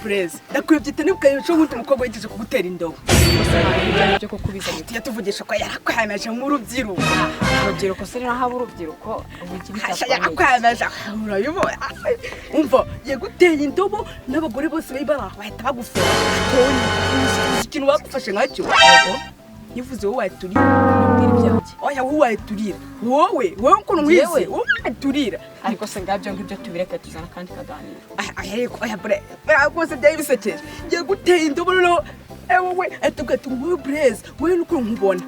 Blaze ndakwibye nibuka yuko umuntu umukobwa yigeze kugutera indobo byo kukubiza yatuvugisha ko yarakwamaje mu rubyiruko urubyiruko se naho aba urubyiruko ubukiri yarakwamaje urayibona umva yaguteye indobo n'abagore bose bayibara bahita bagufata ikintu bagufashe nkacyo yivuze wowe waturira oya wowe waturira wowe ukuntu mwize wowe waturira ariko se ngabyo ngibyo tubireke tuzana kandi kaganira ariko oya rwose byari bisekeje yaguteye indobo no wowe atugata ngo Blaze wowe nuko nkubona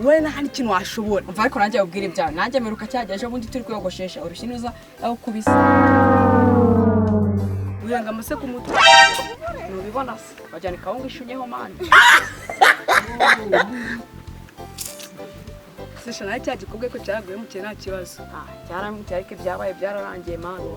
wowe nta kintu washobora umva ariko nanjye ubwira ibyawe nanjye meruka cyageje ubundi turi kuyogoshesha urushinuza aho kubisa uyanga amase ku mutwe nubibona se bajyana kawunga ishunyeho mani sisha nayo cyagikobwe ko cyaguye mu nta kibazo cyaramutse ariko ibyabaye byararangiye mani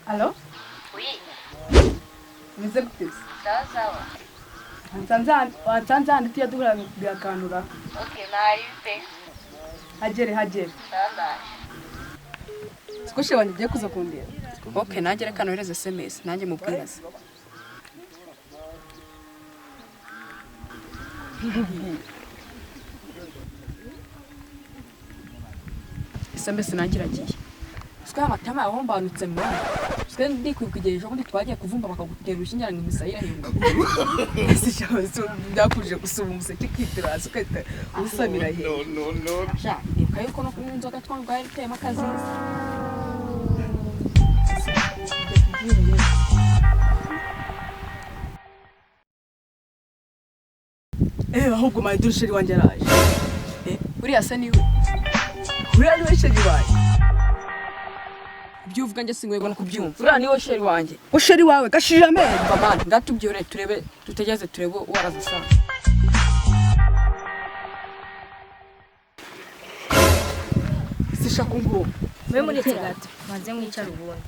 Allô? Oui. Meze gute? Sawa. Wansanze tiya duhura byakanura. Okay, naripe. Hagere. Sawa. Sikoshe wanjye kuza kundira. okay nanjye reka nohereze SMS nanjye mubwiraze SMS nanjye iragiye siko amatama yahombanutse mu siko ndikwikigeje ubundi twagiye kuvumba bakagutera urushinge ngo imisaya irahinga Sisha ndakuje gusuma umuseke kwitiraza ukahita usamira he. No. sha nibuka yuko no kunywa inzoga twangwa yaritema akaziza ahubwo mayidusheri wanjye araje. uriya se niwe Uriya niwe sheri wanjye. ibyo uvuga njye singwego no kubyumva uriya niwe sheri wanjye Usheri wawe gashije amenyo. bamani ngatubyore turebe tutegeze turebe waraza sana Sisha kungu. mwe muri gato banze mwicara ubundi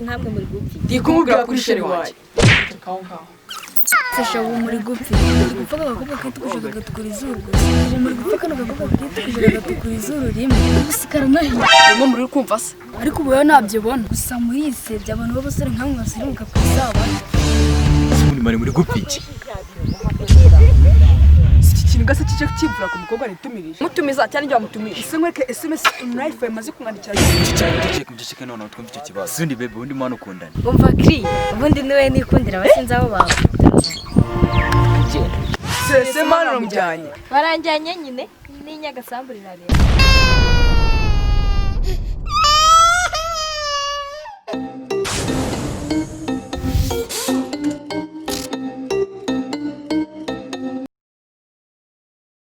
nkamwe muri gupfi ndikumubwira kuri sheri wanjye kawo ngaho fasha ubu muri gupfi gupfa agakobwa kitukujaga gatukura izuru ubu muri gupfa kano gakobwa kitukujaga gatukura izuru rimwe gusikara nahiye urimo muri kumva se ariko ubu ntabyo bona gusa murisebye abantu b'abasore nkamwe basirimuka ku isabana ubundi mari muri gupiki Ikintu gase cyo kibura ku mukobwa nitumirije. mutumiza cyane njya mutumisha Ese mweke SMS life maze kumwandikira. cyane none twumva icyo kibazo sundi bebe ubundi mwana ukundana umva kri ubundi niwe nikundira abasinzi abo bawe Sese mano ramujyanye. baranjyanye nyine n'inyagasamburira rero